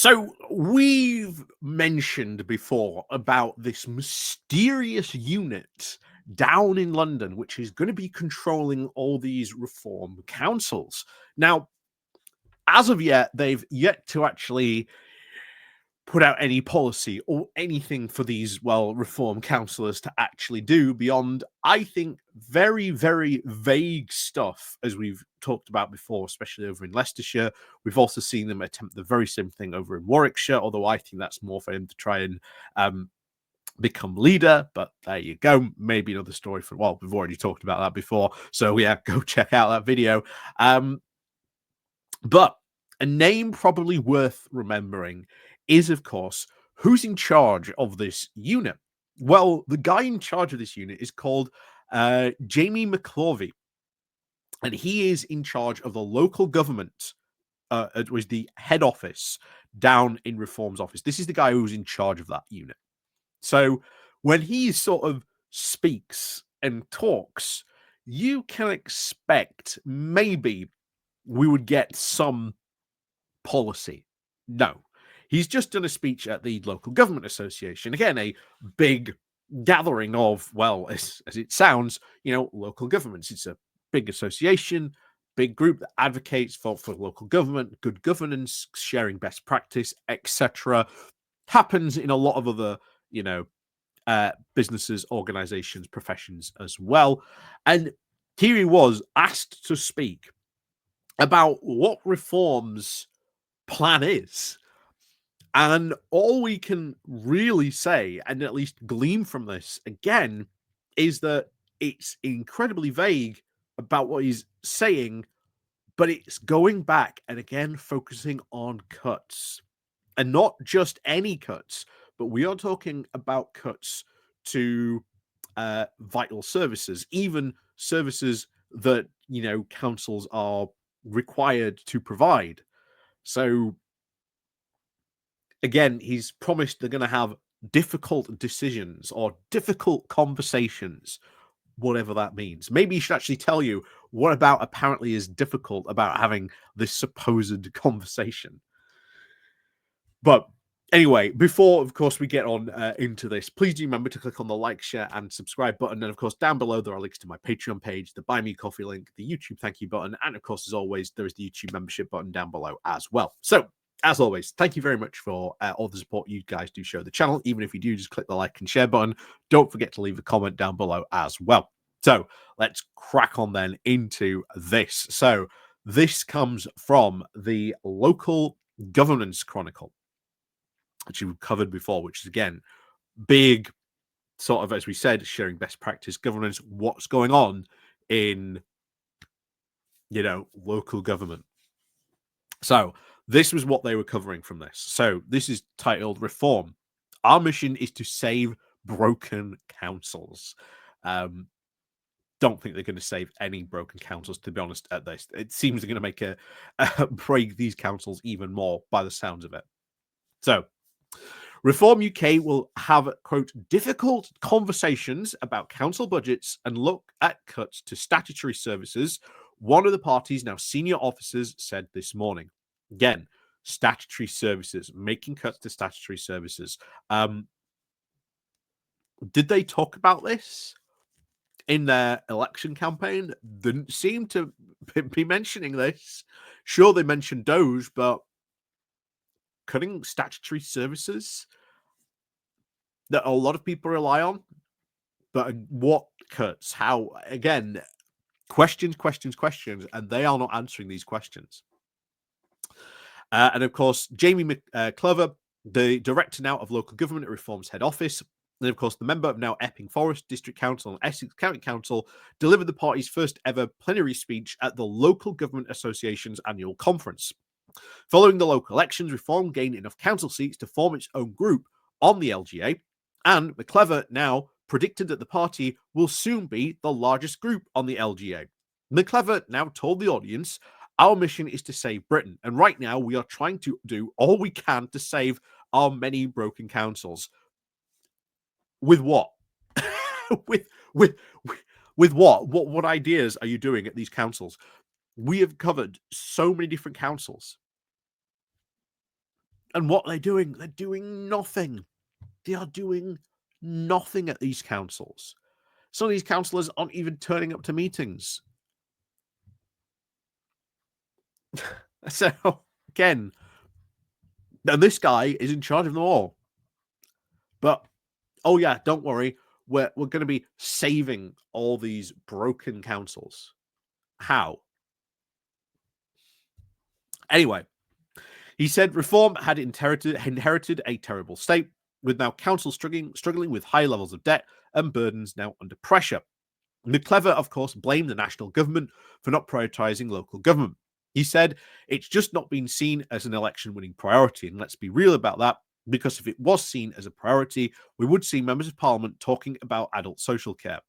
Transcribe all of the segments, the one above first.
So we've mentioned before about this mysterious unit down in London, which is going to be controlling all these reform councils. Now, as of yet, they've yet to actually put out any policy or anything for these, reform councillors to actually do beyond, I think, very, very vague stuff, as we've talked about before, especially over in Leicestershire. We've also seen them attempt the very same thing over in Warwickshire, although I think that's more for him to try and become leader. But there you go. Maybe another story for, we've already talked about that before. So yeah, go check out that video. But a name probably worth remembering is, of course, who's in charge of this unit. Well, the guy in charge of this unit is called Jaymey McIvor, and he is in charge of the local government. It was the head office down in Reform's office. This is the guy who's in charge of that unit. So when he sort of speaks and talks, you can expect maybe we would get some policy. No, he's just done a speech at the local government association. Again, a big gathering of, as it sounds, local governments. It's a big association, big group that advocates for local government, good governance, sharing best practice, etc. Happens in a lot of other, businesses, organizations, professions as well. And here he was asked to speak about what Reform's plan is. And all we can really say, and at least glean from this again, is that it's incredibly vague about what he's saying, but it's going back and again focusing on cuts. And not just any cuts, but we are talking about cuts to vital services, even services that, councils are required to provide. So again, he's promised they're going to have difficult decisions or difficult conversations, whatever that means. Maybe he should actually tell you what about apparently is difficult about having this supposed conversation. But anyway, before, of course, we get on into this, please do remember to click on the like, share, and subscribe button. And, of course, down below, there are links to my Patreon page, the Buy Me Coffee link, the YouTube thank you button, and, of course, as always, there is the YouTube membership button down below as well. So, as always, thank you very much for all the support you guys do show the channel. Even if you do, just click the like and share button. Don't forget to leave a comment down below as well. So, let's crack on then into this. So, this comes from the Local Governance Chronicle, which we've covered before, which is, again, big sort of, as we said, sharing best practice governance, what's going on in, local government. So this was what they were covering from this. So this is titled Reform. Our mission is to save broken councils. Don't think they're going to save any broken councils, to be honest, at this. It seems they're going to make break these councils even more by the sounds of it. So Reform UK will have, quote, difficult conversations about council budgets and look at cuts to statutory services, one of the party's now senior officers said this morning. Again, statutory services, making cuts to statutory services. Did they talk about this in their election campaign? Didn't seem to be mentioning this. Sure, they mentioned Doge, but cutting statutory services that a lot of people rely on, but what cuts? How? Again, questions, and they are not answering these questions. And of course, Jaymey McIvor, the director now of local government at Reform's head office, and of course, the member of now Epping Forest District Council and Essex County Council, delivered the party's first ever plenary speech at the Local Government Association's annual conference. Following the local elections, Reform gained enough council seats to form its own group on the LGA, and McIvor now predicted that the party will soon be the largest group on the LGA. McIvor now told the audience, our mission is to save Britain, and right now we are trying to do all we can to save our many broken councils. With what? with what? What ideas are you doing at these councils? We have covered so many different councils. And what they're doing nothing. They are doing nothing at these councils. Some of these councillors aren't even turning up to meetings. So, again, and this guy is in charge of them all. But, oh yeah, don't worry. We're going to be saving all these broken councils. How? Anyway, he said reform had inherited a terrible state, with now councils struggling with high levels of debt and burdens now under pressure. McIvor, of course, blamed the national government for not prioritising local government. He said it's just not been seen as an election-winning priority, and let's be real about that, because if it was seen as a priority, we would see members of parliament talking about adult social care.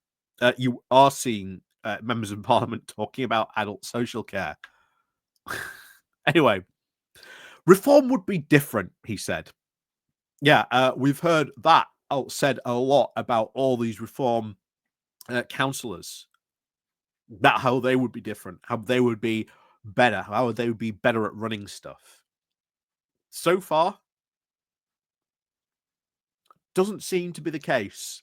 You are seeing members of parliament talking about adult social care. Anyway, reform would be different, he said. Yeah, we've heard that said a lot about all these reform councillors. That how they would be different, how they would be better, how they would be better at running stuff. So far, doesn't seem to be the case.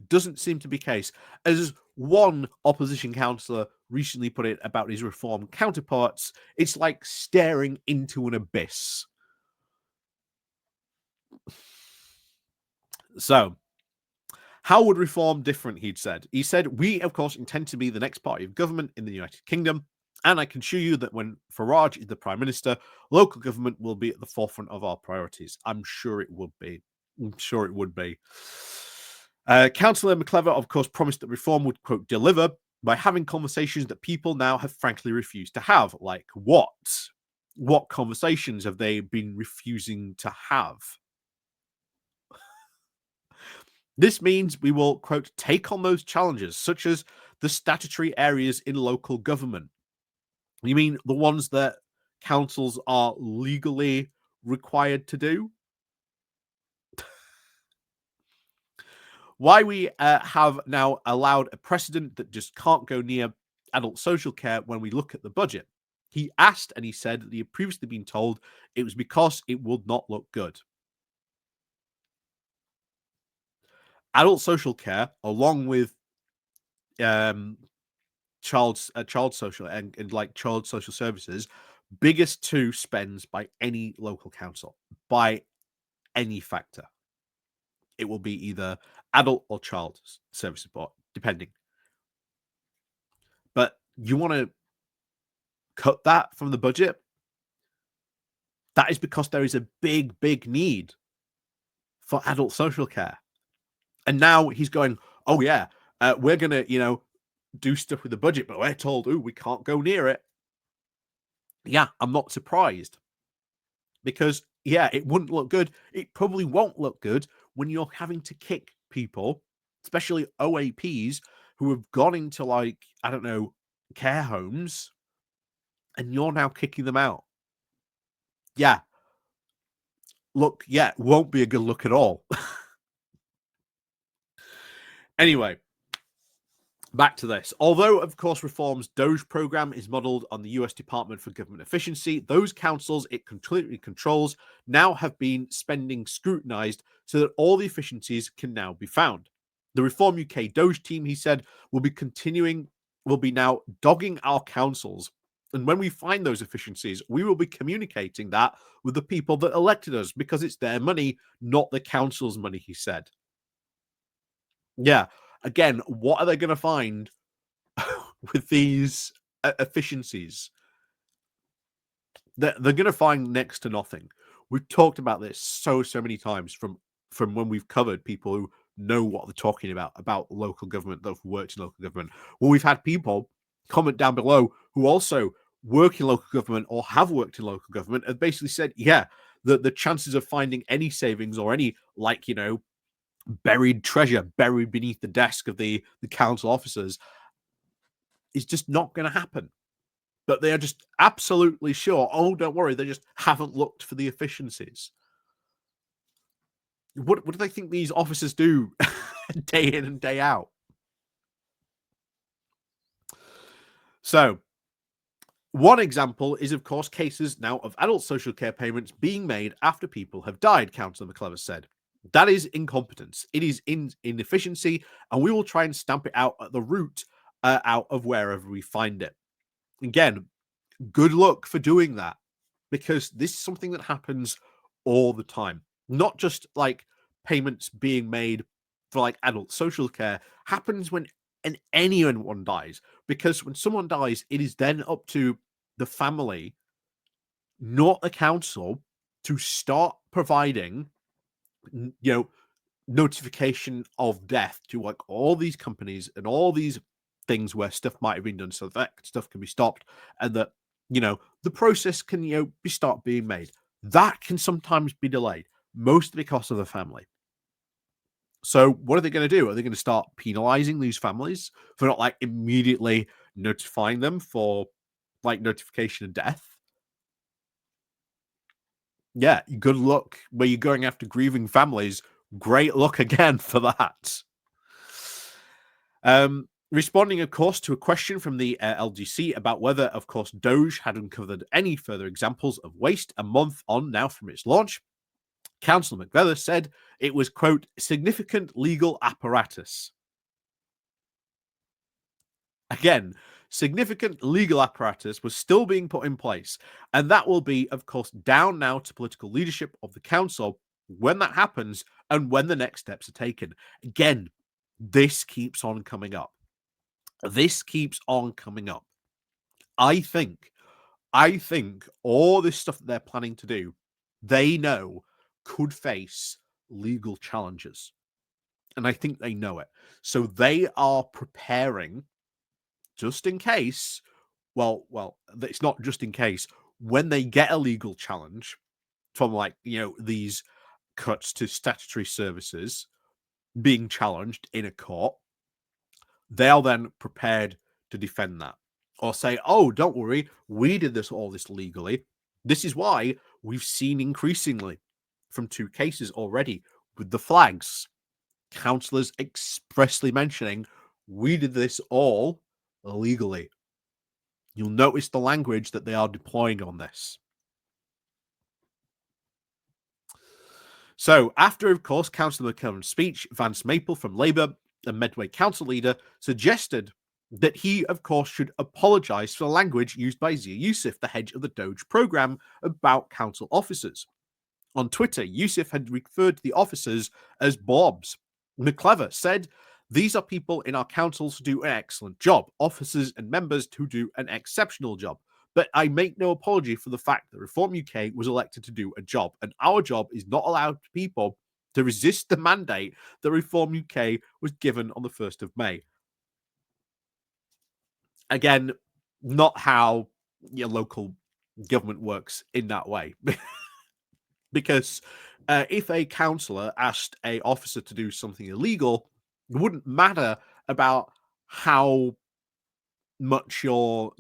Doesn't seem to be the case. As one opposition councillor recently put it about his reform counterparts, it's like staring into an abyss. So, how would reform different, he'd said? He said, we, of course, intend to be the next party of government in the United Kingdom, and I can assure you that when Farage is the Prime Minister, local government will be at the forefront of our priorities. I'm sure it would be. I'm sure it would be. Councillor McIvor, of course, promised that reform would, quote, deliver by having conversations that people now have frankly refused to have. Like what? What conversations have they been refusing to have? This means we will, quote, take on those challenges, such as the statutory areas in local government. You mean the ones that councils are legally required to do? Why we have now allowed a precedent that just can't go near adult social care when we look at the budget. He asked and he said that he had previously been told it was because it would not look good. Adult social care, along with child social and like child social services, biggest two spends by any local council, by any factor. It will be either adult or child service support, depending. But you want to cut that from the budget? That is because there is a big need for adult social care. And now he's going, oh yeah, we're going to, do stuff with the budget, but we're told, oh, we can't go near it. Yeah, I'm not surprised. Because, yeah, it wouldn't look good. It probably won't look good when you're having to kick people, especially OAPs, who have gone into, like, I don't know, care homes, and you're now kicking them out. Yeah. Look, yeah, it won't be a good look at all. Anyway, back to this. Although, of course, Reform's Doge program is modeled on the US Department for Government Efficiency, those councils it completely controls now have been spending scrutinized so that all the efficiencies can now be found. The Reform UK Doge team, he said, will be now dogging our councils. And when we find those efficiencies, we will be communicating that with the people that elected us because it's their money, not the council's money, he said. Yeah. Again, what are they going to find with these efficiencies? They're going to find next to nothing. We've talked about this so many times from when we've covered people who know what they're talking about local government, that have worked in local government. Well, we've had people comment down below who also work in local government or have worked in local government have basically said, yeah, the chances of finding any savings or any, like, buried treasure buried beneath the desk of the council officers is just not going to happen. But they are just absolutely sure, oh, don't worry, they just haven't looked for the efficiencies. What do they think these officers do day in and day out? So, One example is, of course, cases now of adult social care payments being made after people have died, Councillor McIvor said. That is incompetence. It is inefficiency, and we will try and stamp it out at the root, out of wherever we find it. Again, good luck for doing that, because this is something that happens all the time. Not just like payments being made for like adult social care, happens when anyone dies. Because when someone dies, it is then up to the family, not the council, to start providing, notification of death to like all these companies and all these things where stuff might have been done, so that stuff can be stopped, and that the process can start being made. That can sometimes be delayed, mostly because of the family. So what are they going to do? Are they going to start penalizing these families for not like immediately notifying them for like notification of death? Yeah, good luck where you're going after grieving families. Great luck again for that. Responding, of course, to a question from the LGC about whether, of course, Doge had uncovered any further examples of waste a month on now from its launch, Councillor McIvor said it was, quote, significant legal apparatus. Again, significant legal apparatus was still being put in place, and that will be, of course, down now to political leadership of the council when that happens and when the next steps are taken. Again, this keeps on coming up. This keeps on coming up. I think all this stuff that they're planning to do, they know could face legal challenges. And I think they know it. So they are preparing just in case. Well, it's not just in case. When they get a legal challenge from like, these cuts to statutory services being challenged in a court, they are then prepared to defend that or say, oh, don't worry, we did all this legally. This is why we've seen increasingly from 2 cases already with the flags, councillors expressly mentioning we did this all legally. You'll notice the language that they are deploying on this. So after, of course, Councillor McKellen's speech, Vance Maple from Labour, a Medway council leader, suggested that he, of course, should apologise for the language used by Zia Youssef, the head of the Doge programme, about council officers. On Twitter, Youssef had referred to the officers as blobs. McIvor said, these are people in our councils who do an excellent job, officers and members who do an exceptional job. But I make no apology for the fact that Reform UK was elected to do a job, and our job is not allowed people to resist the mandate that Reform UK was given on the 1st of May. Again, not how your local government works in that way. Because if a councillor asked a officer to do something illegal, it wouldn't matter about how much your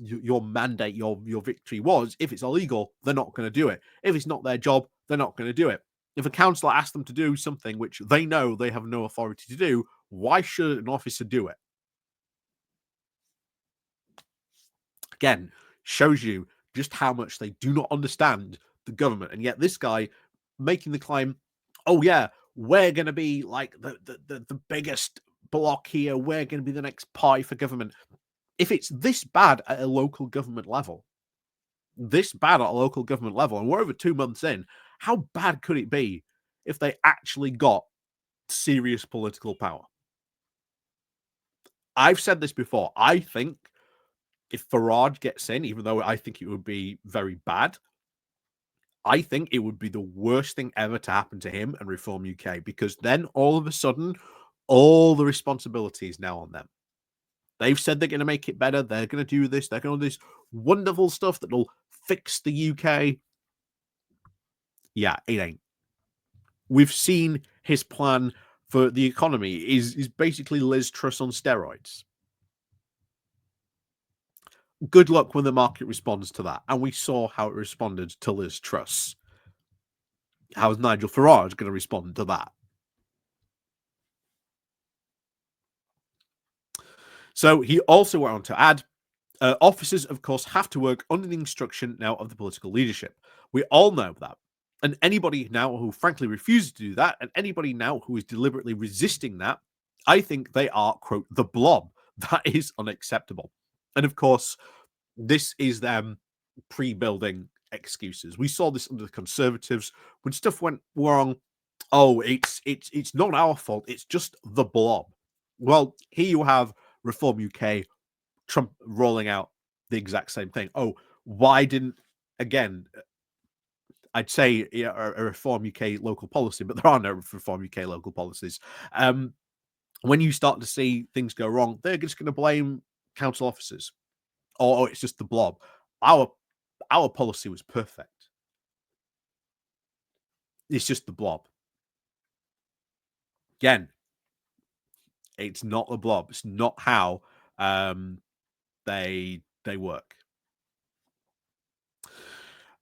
mandate, your victory was. If it's illegal, they're not going to do it. If it's not their job, they're not going to do it. If a councillor asks them to do something which they know they have no authority to do, why should an officer do it? Again, shows you just how much they do not understand the government. And yet this guy making the claim, oh yeah, we're going to be like the biggest block here. We're going to be the next party for government. If it's this bad at a local government level, and we're over 2 months in, how bad could it be if they actually got serious political power? I've said this before. I think if Farage gets in, even though I think it would be very bad, I think it would be the worst thing ever to happen to him and Reform UK, because then all of a sudden, all the responsibility is now on them. They've said they're going to make it better. They're going to do this. They're going to do this wonderful stuff that will fix the UK. Yeah, it ain't. We've seen his plan for the economy is basically Liz Truss on steroids. Good luck when the market responds to that. And we saw how it responded to Liz Truss. How is Nigel Farage going to respond to that? So he also went on to add, Officers, of course, have to work under the instruction now of the political leadership. We all know that. And anybody now who frankly refuses to do that, and anybody now who is deliberately resisting that, I think they are, quote, the blob. That is unacceptable. And of course, this is them pre-building excuses. We saw this under the Conservatives when stuff went wrong. Oh, it's not our fault. It's just the blob. Well, here you have Reform UK, Trump rolling out the exact same thing. Oh, why didn't, again, I'd say a Reform UK local policy, but there are no Reform UK local policies. When you start to see things go wrong, they're just going to blame council officers, or it's just the blob. Our policy was perfect. It's just the blob. Again, it's not the blob. It's not how they work.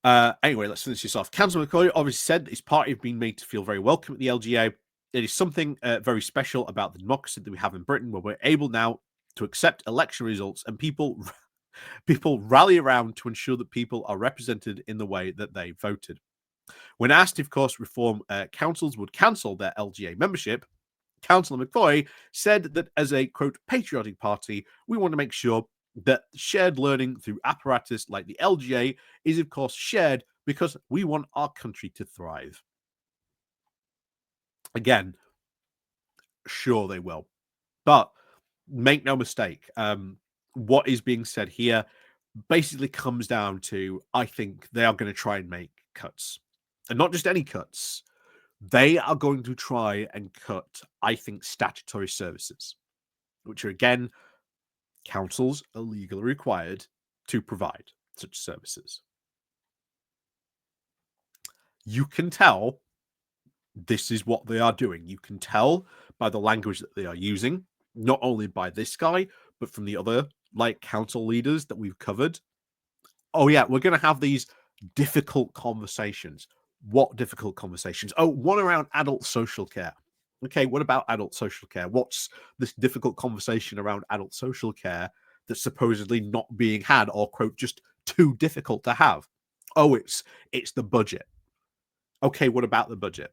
Anyway, let's finish this off. Councillor McCoy obviously said his party have been made to feel very welcome at the LGA. It is something very special about the democracy that we have in Britain, where we're able now to accept election results and people rally around to ensure that people are represented in the way that they voted. When asked if, of course, reform councils would cancel their LGA membership, Councillor McCoy said that as a, quote, patriotic party, we want to make sure that shared learning through apparatus like the LGA is, of course, shared because we want our country to thrive. Again, sure they will. But make no mistake, what is being said here basically comes down to, I think they are going to try and make cuts. And not just any cuts. They are going to try and cut, I think, statutory services, which are, again, councils are legally required to provide such services. You can tell this is what they are doing. You can tell by the language that they are using, not only by this guy, but from the other like council leaders that we've covered. Oh yeah, we're going to have these difficult conversations. What difficult conversations? Oh, one around adult social care. Okay, what about adult social care? What's this difficult conversation around adult social care that's supposedly not being had, or, quote, just too difficult to have? Oh, it's the budget. Okay, what about the budget?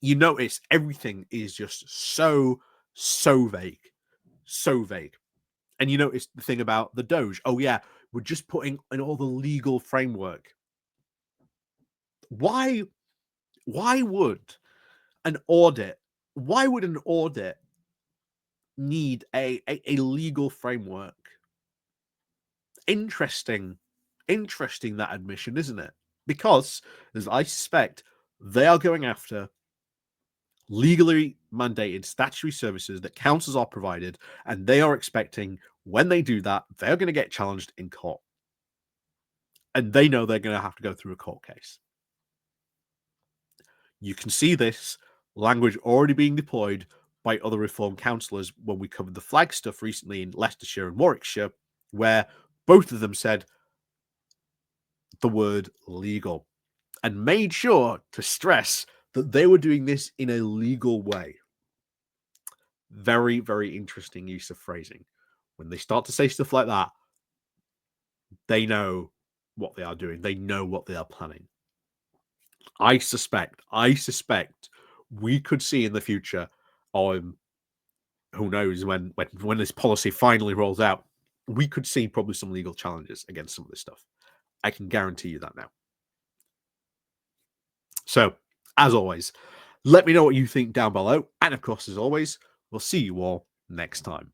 You notice everything is just so vague. So vague. And you notice the thing about the Doge. Oh yeah, we're just putting in all the legal framework. Why would an audit need a legal framework? Interesting that admission, isn't it? Because, as I suspect, they are going after legally mandated statutory services that councils are provided, and they are expecting when they do that, they're going to get challenged in court. And they know they're going to have to go through a court case. You can see this language already being deployed by other reform councillors when we covered the flag stuff recently in Leicestershire and Warwickshire, where both of them said the word legal and made sure to stress that they were doing this in a legal way. Very, very interesting use of phrasing. When they start to say stuff like that, they know what they are doing. They know what they are planning. I suspect we could see in the future, who knows when this policy finally rolls out, we could see probably some legal challenges against some of this stuff. I can guarantee you that now. So, as always, let me know what you think down below. And of course, as always, we'll see you all next time.